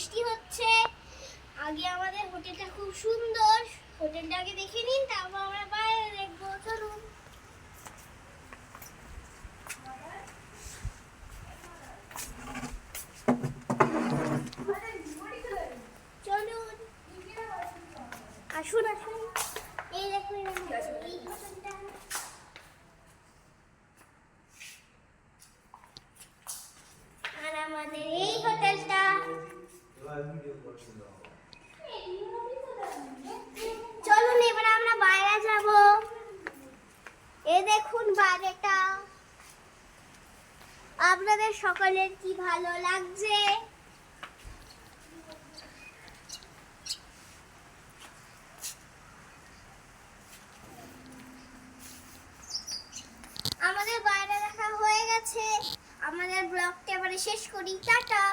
বৃষ্টি হচ্ছে। আগে আমাদের হোটেলটা খুব সুন্দর, হোটেলটাকে দেখে নিন, তারপর আমরা বাইরে দেখবো। চলুন। চলুন, আসুন আসুন। এই দেখুন এই হোটেলটা। আর আমাদের এই হোটেলটা। চলুন এবার আমরা বাইরে যাব। এই দেখুন বাইরেটা। আপনাদের সকলের কি ভালো লাগছে? আমাদের বাইরে দেখা হয়ে গেছে। আমাদের ব্লগটা এবারে শেষ করি। টাটা।